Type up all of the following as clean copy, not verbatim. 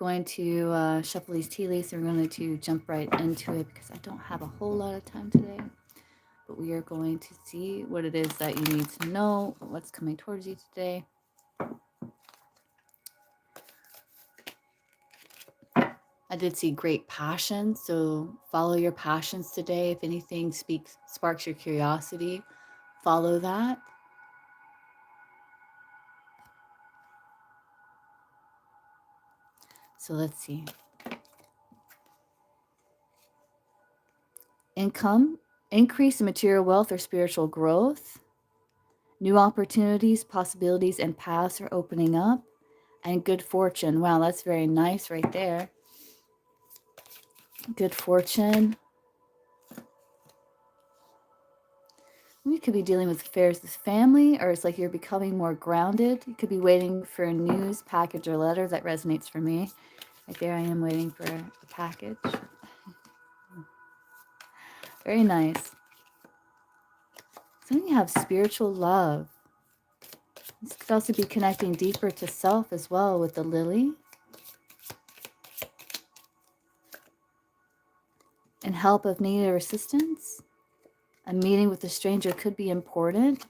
going to shuffle these tea leaves, and we're going to jump right into it because I don't have a whole lot of time today. But we are going to see what it is that you need to know, what's coming towards you today. I did see great passion, so follow your passions today. If anything sparks your curiosity, follow that. So let's see. Income, increase in material wealth or spiritual growth. New opportunities, possibilities, and paths are opening up. And good fortune. Wow, that's very nice right there. Good fortune. You could be dealing with affairs with family, or it's like you're becoming more grounded. You could be waiting for a news package or letter. That resonates for me. Right there, I am waiting for a package. Very nice. So you have spiritual love. This could also be connecting deeper to self as well with the lily. And help of need or assistance. A meeting with a stranger could be important.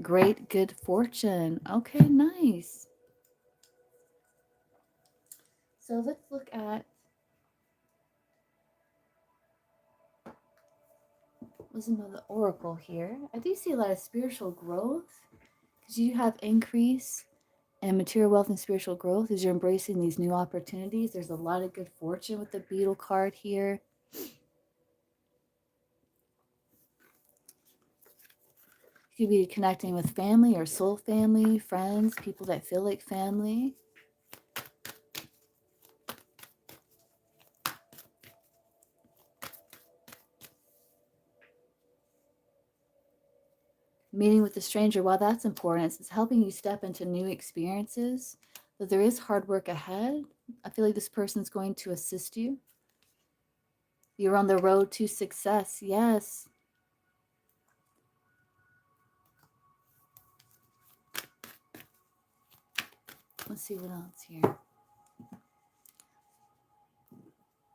Great good fortune. Okay, nice. So let's look at wisdom of the oracle here. I do see a lot of spiritual growth because you have increase and material wealth and spiritual growth as you're embracing these new opportunities. There's a lot of good fortune with the beetle card here. You could be connecting with family or soul family, friends, people that feel like family. Meeting with a stranger, while that's important, it's helping you step into new experiences. But there is hard work ahead. I feel like this person's going to assist you. You're on the road to success. Yes. Let's see what else here.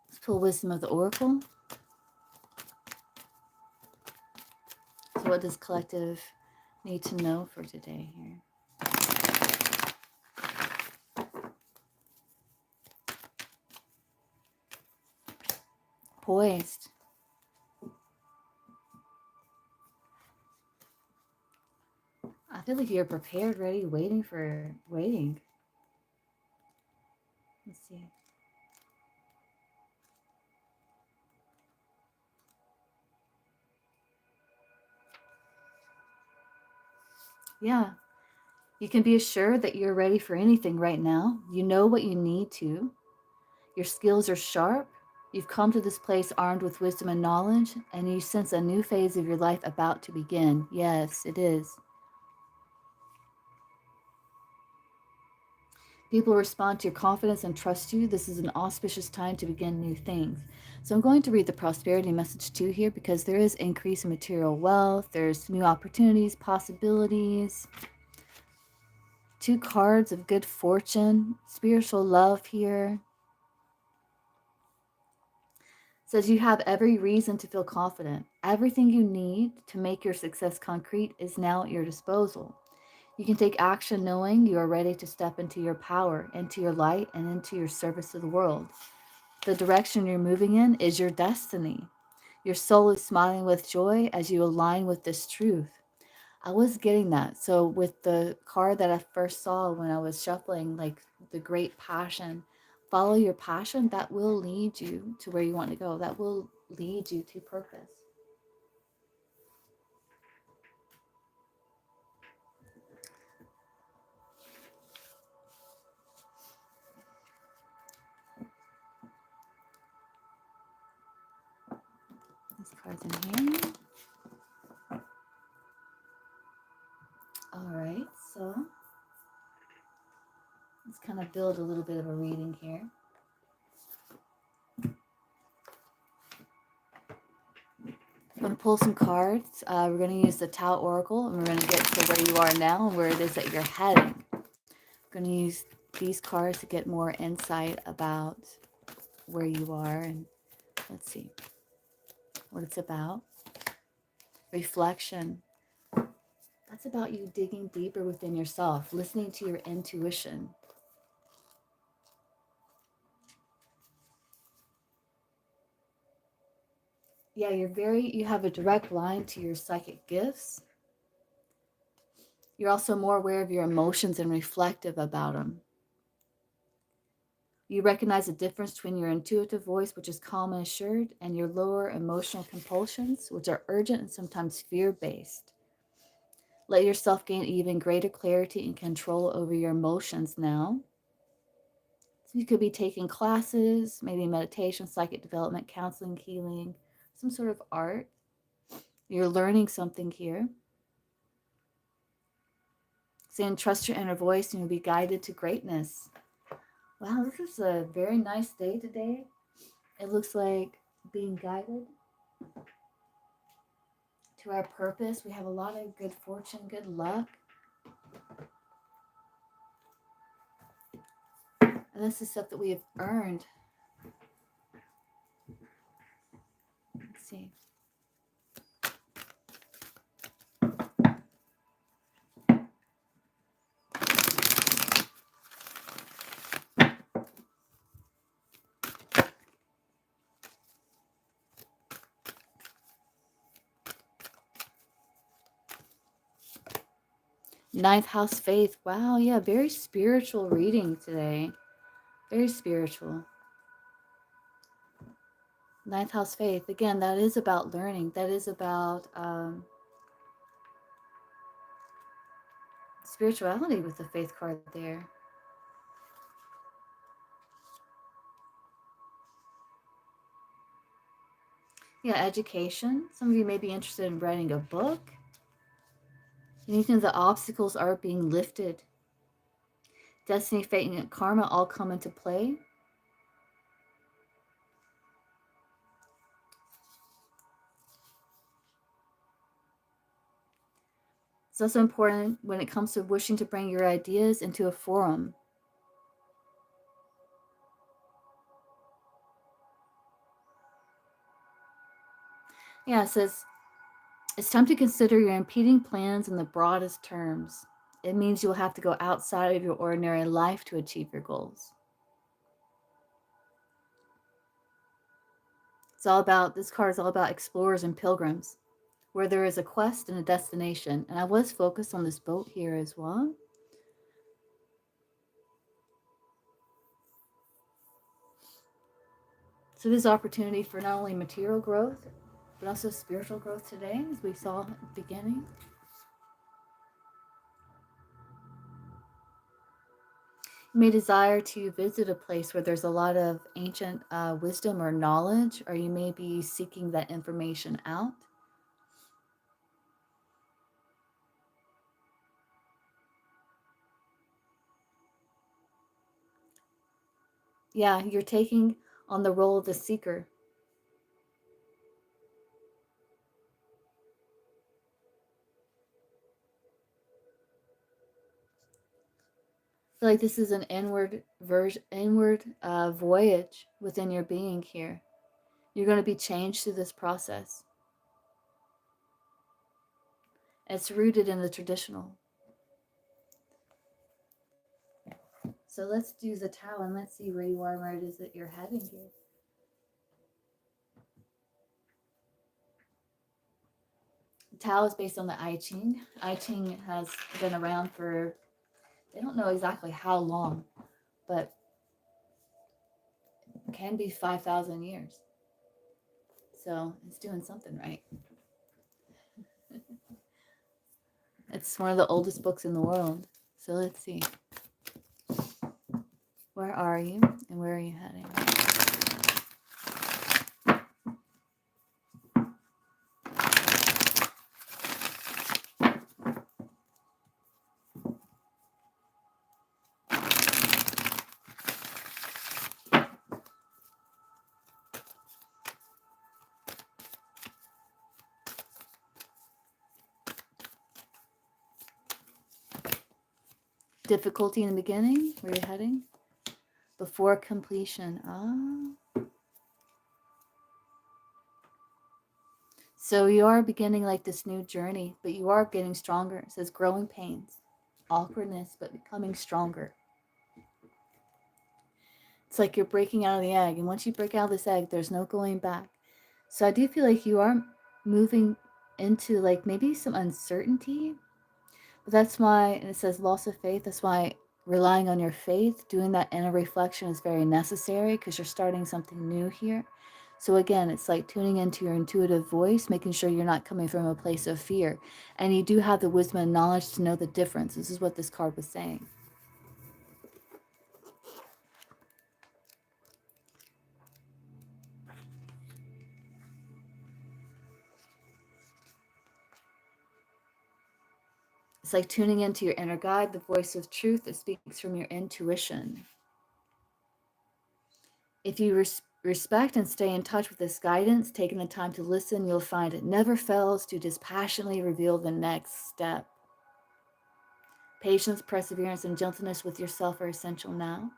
Let's pull wisdom of the oracle. So what does collective need to know for today here? Poised. I feel like you're prepared, ready, waiting. Let's see. Yeah. You can be assured that you're ready for anything right now. You know what you need to. Your skills are sharp. You've come to this place armed with wisdom and knowledge, and you sense a new phase of your life about to begin. Yes, it is. People respond to your confidence and trust you. This is an auspicious time to begin new things. So I'm going to read the prosperity message too here because there is increase in material wealth. There's new opportunities, possibilities. 2 cards of good fortune, spiritual love here. Says you have every reason to feel confident. Everything you need to make your success concrete is now at your disposal. You can take action knowing you are ready to step into your power, into your light, and into your service to the world. The direction you're moving in is your destiny. Your soul is smiling with joy as you align with this truth. I was getting that. So with the card that I first saw when I was shuffling, like the great passion, follow your passion. That will lead you to where you want to go. That will lead you to purpose. This card's in here. All right, so let's kind of build a little bit of a reading here. I'm going to pull some cards. We're going to use the Tao Oracle, and we're going to get to where you are now and where it is that you're heading. I'm going to use these cards to get more insight about where you are, and let's see what it's about. Reflection. That's about you digging deeper within yourself, listening to your intuition. Yeah, you have a direct line to your psychic gifts. You're also more aware of your emotions and reflective about them. You recognize the difference between your intuitive voice, which is calm and assured, and your lower emotional compulsions, which are urgent and sometimes fear-based. Let yourself gain even greater clarity and control over your emotions now. So you could be taking classes, maybe meditation, psychic development, counseling, healing, some sort of art. You're learning something here. Saying trust your inner voice and you'll be guided to greatness. Wow, this is a very nice day today. It looks like being guided to our purpose. We have a lot of good fortune, good luck. And this is stuff that we have earned. Let's see. Ninth house faith. Wow, yeah, very spiritual reading today. Very spiritual. Ninth house faith. Again, that is about learning. That is about spirituality with the faith card there. Yeah, education. Some of you may be interested in writing a book. Anything the obstacles are being lifted. Destiny, fate, and karma all come into play. It's also important when it comes to wishing to bring your ideas into a forum. Yeah, it says, it's time to consider your impeding plans in the broadest terms. It means you'll have to go outside of your ordinary life to achieve your goals. This card is all about explorers and pilgrims, where there is a quest and a destination. And I was focused on this boat here as well. So there's opportunity for not only material growth, but also spiritual growth today, as we saw at the beginning. You may desire to visit a place where there's a lot of ancient wisdom or knowledge, or you may be seeking that information out. Yeah, you're taking on the role of the seeker. I feel like this is an inward voyage within your being here. You're going to be changed through this process. It's rooted in the traditional. So let's do the Tao and let's see where you are and where it is that you're heading here. The Tao is based on the I Ching. I Ching has been around for, they don't know exactly how long, but it can be 5,000 years. So it's doing something right. It's one of the oldest books in the world. So let's see. Where are you and where are you heading? difficulty in the beginning, where you're heading, before completion. So you are beginning like this new journey, but you are getting stronger. It says growing pains, awkwardness, but becoming stronger. It's like you're breaking out of the egg, and once you break out of this egg, there's no going back. So I do feel like you are moving into like maybe some uncertainty, but that's why, and it says loss of faith, that's why relying on your faith, doing that inner reflection is very necessary, because you're starting something new here. So again, it's like tuning into your intuitive voice, making sure you're not coming from a place of fear. And you do have the wisdom and knowledge to know the difference. This is what this card was saying. It's like tuning into your inner guide, the voice of truth that speaks from your intuition. If you respect and stay in touch with this guidance, taking the time to listen, you'll find it never fails to dispassionately reveal the next step. Patience, perseverance, and gentleness with yourself are essential now.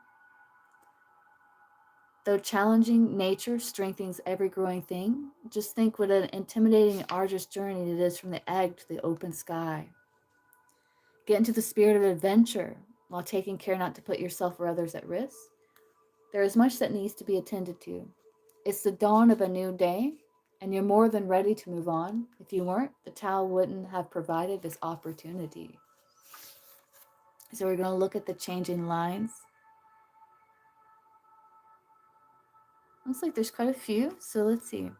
Though challenging nature strengthens every growing thing, just think what an intimidating and arduous journey it is from the egg to the open sky. Get into the spirit of adventure while taking care not to put yourself or others at risk. There is much that needs to be attended to. It's the dawn of a new day, and you're more than ready to move on. If you weren't, the Tao wouldn't have provided this opportunity. So we're going to look at the changing lines. Looks like there's quite a few, so let's see.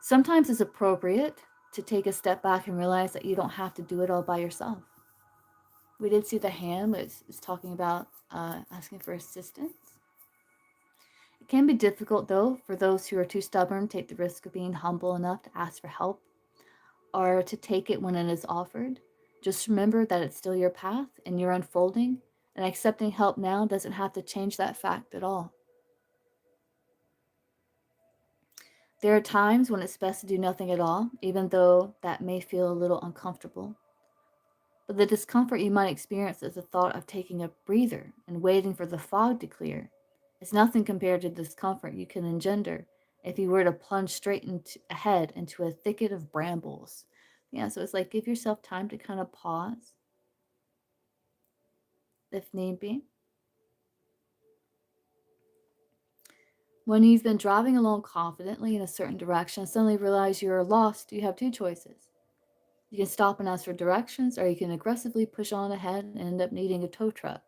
Sometimes it's appropriate to take a step back and realize that you don't have to do it all by yourself. We did see the hand was talking about asking for assistance. It can be difficult, though, for those who are too stubborn to take the risk of being humble enough to ask for help or to take it when it is offered. Just remember that it's still your path and you're unfolding, and accepting help now doesn't have to change that fact at all. There are times when it's best to do nothing at all, even though that may feel a little uncomfortable. But the discomfort you might experience is the thought of taking a breather and waiting for the fog to clear. It's nothing compared to the discomfort you can engender if you were to plunge straight ahead into a thicket of brambles. Yeah, so it's like give yourself time to kind of pause if need be. When you've been driving along confidently in a certain direction, suddenly realize you're lost, you have two choices. You can stop and ask for directions, or you can aggressively push on ahead and end up needing a tow truck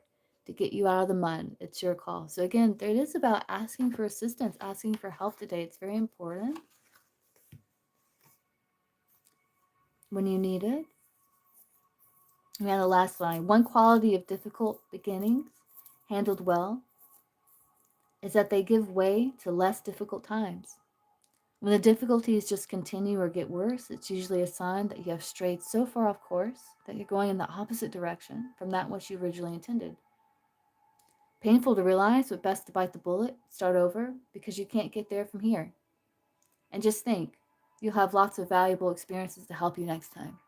to get you out of the mud. It's your call. So again, it is about asking for assistance, asking for help today. It's very important when you need it. And then the last line, one quality of difficult beginnings handled well is that they give way to less difficult times. When the difficulties just continue or get worse, it's usually a sign that you have strayed so far off course that you're going in the opposite direction from that which you originally intended. Painful to realize, but best to bite the bullet, start over, because you can't get there from here. And just think, you'll have lots of valuable experiences to help you next time.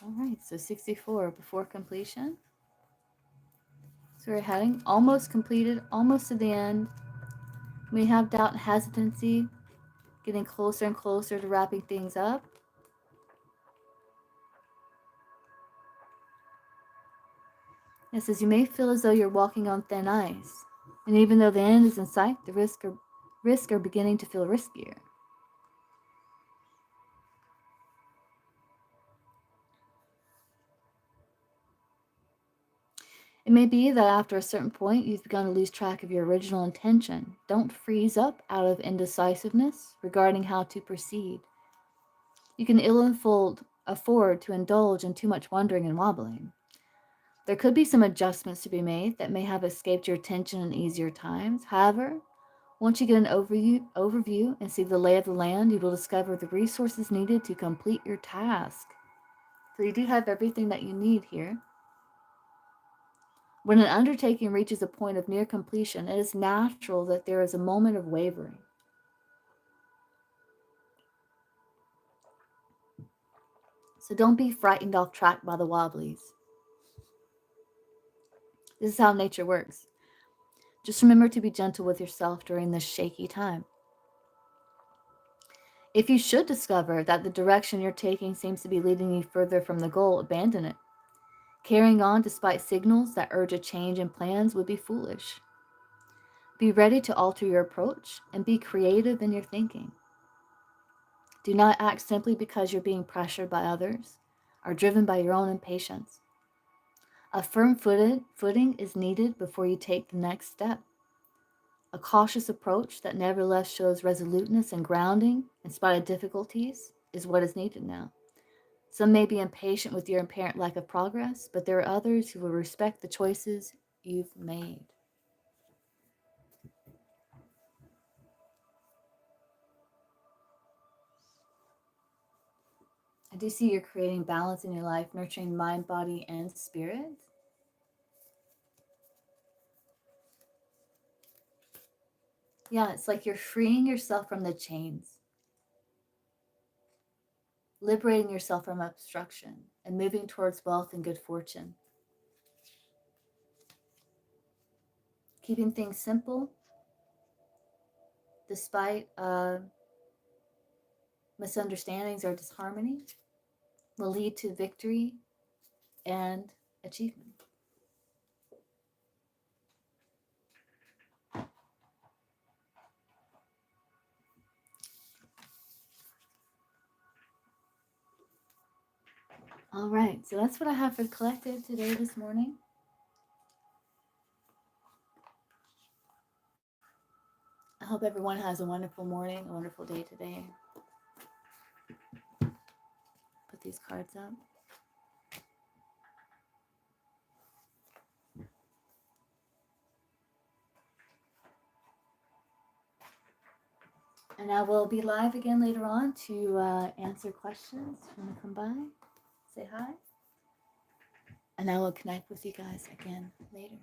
All right, so 64 before completion. So we're heading almost completed, almost to the end. We have doubt and hesitancy, getting closer and closer to wrapping things up. It says you may feel as though you're walking on thin ice, and even though the end is in sight, the risks are beginning to feel riskier. It may be that after a certain point, you've begun to lose track of your original intention. Don't freeze up out of indecisiveness regarding how to proceed. You can afford to indulge in too much wondering and wobbling. There could be some adjustments to be made that may have escaped your attention in easier times. However, once you get an overview and see the lay of the land, you will discover the resources needed to complete your task. So you do have everything that you need here. When an undertaking reaches a point of near completion, it is natural that there is a moment of wavering. So don't be frightened off track by the wobblies. This is how nature works. Just remember to be gentle with yourself during this shaky time. If you should discover that the direction you're taking seems to be leading you further from the goal, abandon it. Carrying on despite signals that urge a change in plans would be foolish. Be ready to alter your approach and be creative in your thinking. Do not act simply because you're being pressured by others or driven by your own impatience. A firm footing is needed before you take the next step. A cautious approach that nevertheless shows resoluteness and grounding in spite of difficulties is what is needed now. Some may be impatient with your apparent lack of progress, but there are others who will respect the choices you've made. I do see you're creating balance in your life, nurturing mind, body, and spirit. Yeah, it's like you're freeing yourself from the chains, liberating yourself from obstruction, and moving towards wealth and good fortune. Keeping things simple despite misunderstandings or disharmony will lead to victory and achievement. All right, so that's what I have for the collective today, this morning. I hope everyone has a wonderful morning, a wonderful day today. Put these cards up. And I will be live again later on to answer questions. If you want to come by, say hi. And I will connect with you guys again later.